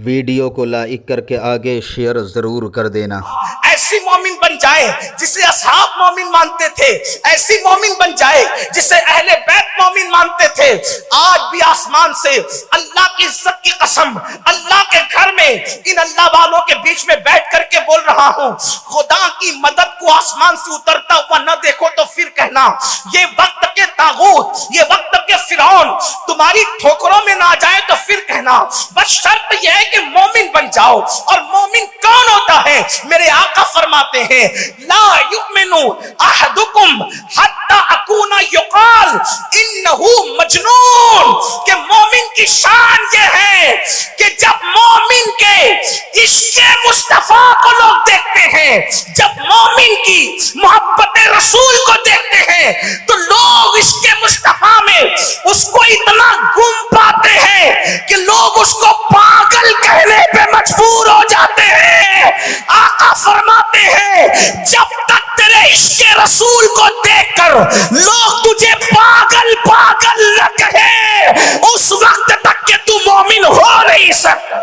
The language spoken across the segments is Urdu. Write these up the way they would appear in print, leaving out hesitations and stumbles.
ویڈیو کو لائک کر کے آگے شیئر ضرور کر دینا۔ ایسی مومن بن جائے جسے اصحاب مومن مانتے تھے، ایسی مومن بن جائے جسے اہل بیت مومن مانتے تھے۔ آج بھی آسمان سے اللہ کی عزت کی قسم، اللہ کے گھر میں ان اللہ والوں کے بیچ میں بیٹھ کر کے بول رہا ہوں، خدا کی مدد کو آسمان سے اترتا ہوا نہ دیکھو تو پھر کہنا یہ وقت کے طاغوت، یہ وقت کے فرعون تمہاری ٹھوکروں میں نہ آ جائے تو پھر کہنا۔ بس شرط یہ ہے کہ مومن بن جاؤ۔ اور مومن کون ہوتا ہے؟ میرے آقا فرماتے ہیں لا یؤمن احدکم حتی اکون یقال انہو مجنون، کہ مومن کی شان یہ ہے کہ جب مومن کے عشق مصطفیٰ کو لوگ دیکھتے ہیں، جب مومن کی محبت رسول کو دیکھتے ہیں تو لوگ عشق مصطفیٰ میں اس کو اتنا گم پاتے ہیں کہ لوگ اس کو پاگل کہنے پہ مجبور ہو جاتے ہیں۔ آقا فرماتے ہیں جب تک تیرے عشق رسول کو دیکھ کر لوگ تجھے پاگل پاگل نہ کہیں، اس وقت تک کہ تو مومن ہو نہیں سکتا۔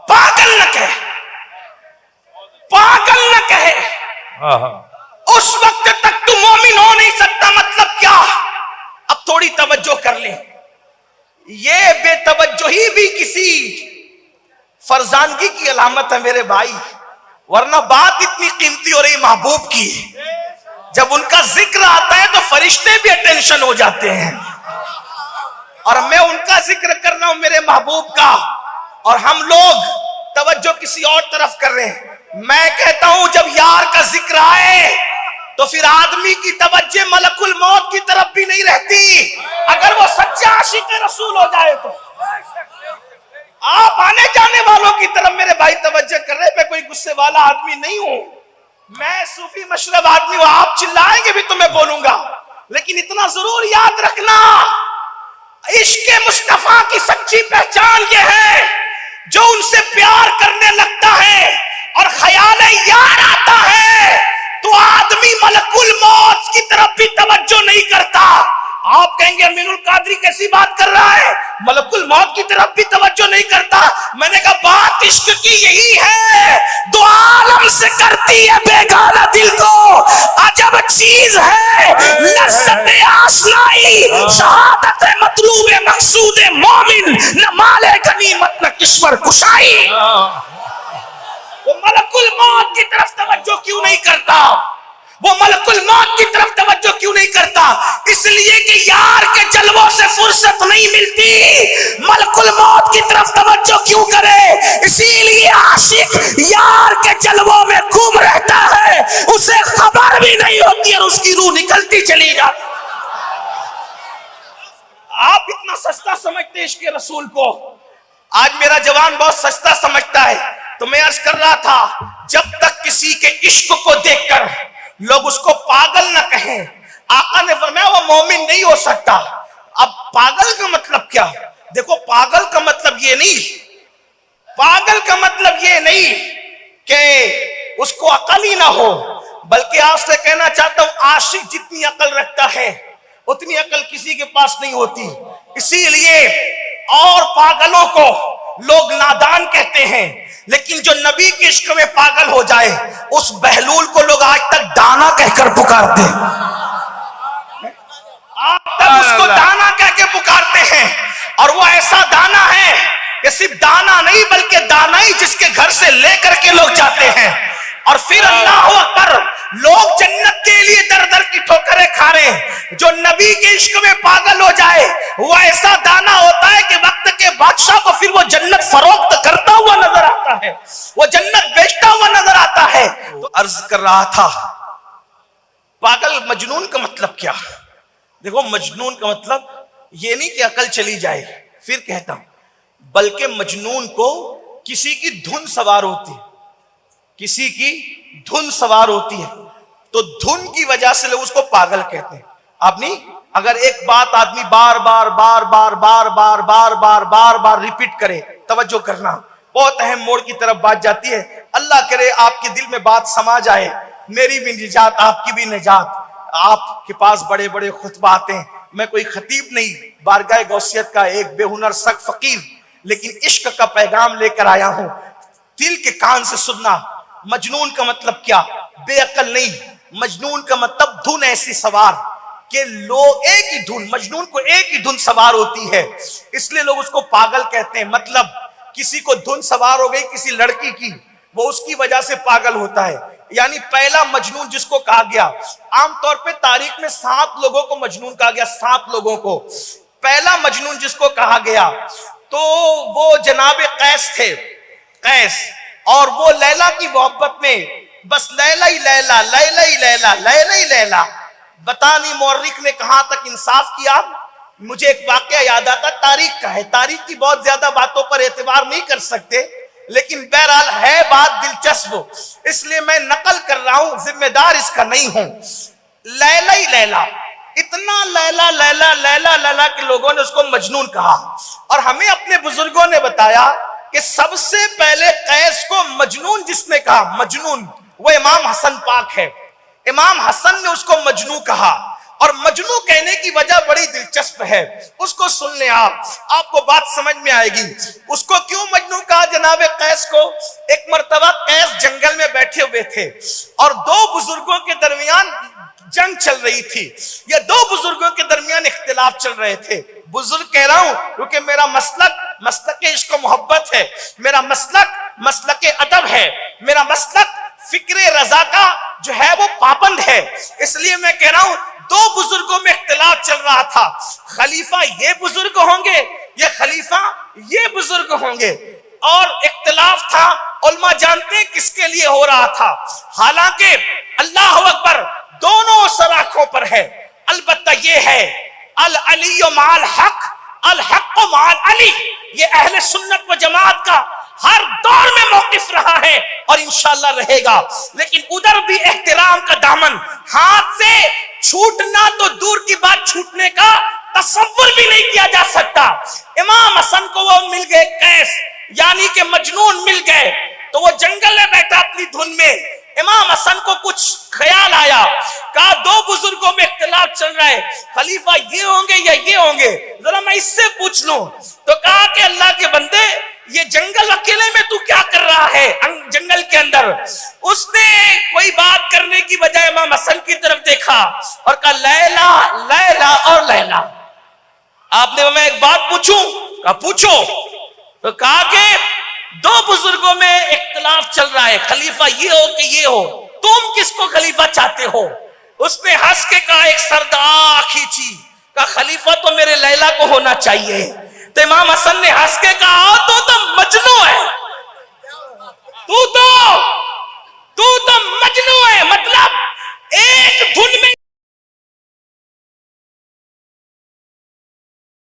پاگل نہ کہے، پاگل نہ کہے، اس وقت تک تو مومن ہو نہیں سکتا۔ مطلب کیا؟ اب تھوڑی توجہ کر لیں، یہ بے توجہی بھی کسی فرزانگی کی علامت ہے میرے بھائی، ورنہ بات اتنی قیمتی ہو رہی محبوب کی، جب ان کا ذکر آتا ہے تو فرشتے بھی اٹینشن ہو جاتے ہیں، اور میں ان کا ذکر کر رہا ہوں میرے محبوب کا، اور ہم لوگ توجہ کسی اور طرف کر رہے ہیں۔ میں کہتا ہوں جب یار کا ذکر آئے تو پھر آدمی کی توجہ ملک الموت کی طرف بھی نہیں رہتی، اگر وہ سچا عاشق رسول ہو جائے تو۔ آپ آنے جانے والوں کی طرف میرے بھائی توجہ کر رہے، میں کوئی غصے والا آدمی نہیں ہوں، میں صوفی مشرب آدمی ہوں، آپ چلائیں گے بھی تو میں بولوں گا، لیکن اتنا ضرور یاد رکھنا عشق مصطفیٰ کی سچی پہچان یہ ہے جو ان سے پیار کرنے لگتا ہے اور خیال یار آتا ہے تو آدمی ملک الموت کی طرف بھی توجہ نہیں کرتا۔ آپ کہیں گے امین القادری کیسی بات کر رہا ہے، ملک الموت کی طرف بھی توجہ نہیں کرتا؟ میں نے کہا بات عشق کی یہی ہے، دو عالم سے کرتی ہے بیگانہ دل کو، عجب چیز ہے لذت آشنائی، شہادت مطلوب مقصود مومن، نہ مال غنیمت نہ کشور کشائی۔ وہ ملک الموت کی طرف توجہ کیوں نہیں کرتا؟ وہ ملک الموت کی طرف توجہ کیوں نہیں کرتا؟ اس لیے کہ یار کے جلووں سے فرصت نہیں ملتی۔ ملک الموت کی طرف توجہ کیوں کرے؟ اسی لیے عاشق یار کے جلووں میں گم رہتا ہے، اسے خبر بھی نہیں ہوتی اور اس کی روح نکلتی چلی جاتی۔ آپ اتنا سستا سمجھتے عشق رسول کو، آج میرا جوان بہت سستا سمجھتا ہے، تو میں عرض کر رہا تھا جب تک کسی کے عشق کو دیکھ کر لوگ اس کو پاگل نہ کہیں، آقا نے فرمایا وہ مومن نہیں ہو سکتا۔ اب پاگل کا مطلب کیا؟ دیکھو پاگل کا مطلب یہ نہیں، پاگل کا مطلب یہ نہیں کہ اس کو عقل ہی نہ ہو، بلکہ آپ سے کہنا چاہتا ہوں عاشق جتنی عقل رکھتا ہے اتنی عقل کسی کے پاس نہیں ہوتی، اسی لیے اور پاگلوں کو لوگ نادان کہتے ہیں، لیکن جو نبی کے عشق میں پاگل ہو جائے اس بہلول کو لوگ آج تک دانا کہہ کر پکارتے ہیں، آج تک اس کو دانا کہہ کے پکارتے ہیں، اور وہ ایسا دانا ہے کہ صرف دانا نہیں بلکہ دانائی جس کے گھر سے لے کر کے لوگ جاتے ہیں، اور پھر اللہ اکبر لوگ جنت کے لیے در در کی ٹھوکریں کھا رہے ہیں۔ جو نبی کے عشق میں پاگل ہو جائے وہ ایسا دانا ہوتا ہے کہ وقت کے بادشاہ کو پھر وہ جنت فروخت کرتا ہوا نظر آتا ہے، وہ جنت بیچتا ہوا نظر آتا ہے۔ تو عرض کر رہا تھا پاگل مجنون کا مطلب کیا؟ دیکھو مجنون کا مطلب یہ نہیں کہ عقل چلی جائے، پھر کہتا ہوں، بلکہ مجنون کو کسی کی دھن سوار ہوتی ہے، کسی کی دھن سوار ہوتی ہے، تو دھن کی وجہ سے لوگ اس کو پاگل کہتے ہیں۔ آپ نہیں، اگر ایک بات آدمی بار بار بار بار بار بار بار بار بار بار ریپیٹ کرے، توجہ کرنا بہت اہم موڑ کی طرف بات جاتی ہے، اللہ کرے آپ کے دل میں بات سما جائے، میری بھی نجات آپ کی بھی نجات۔ آپ کے پاس بڑے بڑے خطبہ آتے ہیں. میں کوئی خطیب نہیں, بارگاہ غوثیت کا ایک بے ہنر سگ فقیر, لیکن عشق کا پیغام لے کر آیا ہوں. دل کے کان سے سننا. مجنون کا مطلب کیا؟ بے عقل نہیں. مجنون کا مطلب دھن ایسی سوار کہ لوگ ایک ہی دھن, مجنون کو ایک ہی دھن سوار ہوتی ہے, اس لیے لوگ اس کو پاگل کہتے ہیں. مطلب کسی کو دھن سوار ہو گئی کسی لڑکی کی, وہ اس کی وجہ سے پاگل ہوتا ہے. یعنی پہلا مجنون جس کو کہا گیا, عام طور پہ تاریخ میں 7 لوگوں کو مجنون کہا گیا, 7 لوگوں کو. پہلا مجنون جس کو کہا گیا تو وہ جناب قیس تھے. قیس, اور وہ لیلا کی محبت میں بس لیلا ہی لیلا, لیلا ہی لیلا, لیلا ہی لیلا. بتا نہیں مورخ نے کہاں تک انصاف کیا. مجھے ایک واقعہ یاد آتا, تاریخ کا ہے, تاریخ کی بہت زیادہ باتوں پر اعتبار نہیں کر سکتے, لیکن بہرحال ہے بات دلچسپ, اس لیے میں نقل کر رہا ہوں, ذمہ دار اس کا نہیں ہوں. لیلا ہی لیلا, اتنا لیلا لیلا لیلا لیلا کہ لوگوں نے اس کو مجنون کہا. اور ہمیں اپنے بزرگوں نے بتایا کہ سب سے پہلے قیس کو مجنون جس نے کہا, مجنون, وہ امام حسن پاک ہے. امام حسن نے اس کو مجنون کہا, اور مجنون کہنے کی وجہ بڑی دلچسپ ہے, اس کو سن لیں آپ کو بات سمجھ میں آئے گی. اس کو کیوں مجنون کہا جناب قیس کو؟ ایک مرتبہ قیس جنگل میں بیٹھے ہوئے تھے اور 2 بزرگوں کے درمیان جنگ چل رہی تھی, یا 2 بزرگوں کے درمیان اختلاف چل رہے تھے. بزرگ کہہ رہا ہوں کیونکہ میرا مسلک عشق و محبت ہے, میرا مسلک ادب ہے, میرا مسلک فکر رضا کا جو ہے وہ پابند ہے, اس لیے میں کہہ رہا ہوں 2 بزرگوں میں اختلاف چل رہا تھا. خلیفہ یہ بزرگ ہوں گے یا خلیفہ یہ بزرگ ہوں گے, اور اختلاف تھا. علماء جانتے ہیں کس کے لیے ہو رہا تھا, حالانکہ اللہ اکبر دونوں سراخوں پر ہے. البتہ یہ ہے العلی مع الحق, الحق مع العلی, یہ اہل سنت و جماعت کا ہر دور میں موقف رہا ہے اور انشاءاللہ رہے گا. لیکن ادھر بھی احترام کا دامن ہاتھ سے چھوٹنا تو دور کی بات, چھوٹنے کا تصور بھی نہیں کیا جا سکتا. امام حسن کو وہ مل گئے قیس, یعنی کہ مجنون مل گئے, تو وہ جنگل میں بیٹھا اپنی دھن میں. امام حسن کو کچھ خیال آیا, کہا 2 بزرگوں میں اختلاف چل رہا ہے, خلیفہ یہ ہوں گے یا یہ ہوں گے, ذرا میں اس سے پوچھ لوں. تو کہا کہ اللہ کے بندے, یہ جنگل اکیلے میں تو کیا کر رہا ہے جنگل کے اندر؟ اس نے کوئی بات کرنے کی بجائے امام حسن کی طرف دیکھا اور کہا لیلا لیلا اور لیلا. آپ نے میں ایک بات پوچھوں؟ کہا پوچھو. تو کہا کہ 2 بزرگوں میں اختلاف چل رہا ہے, خلیفہ یہ ہو کہ یہ ہو, تم کس کو خلیفہ چاہتے ہو؟ اس نے ہنس کے کہا, ایک سردار کھینچی, کہا خلیفہ تو میرے لیلا کو ہونا چاہیے. تو امام حسن نے ہنس کے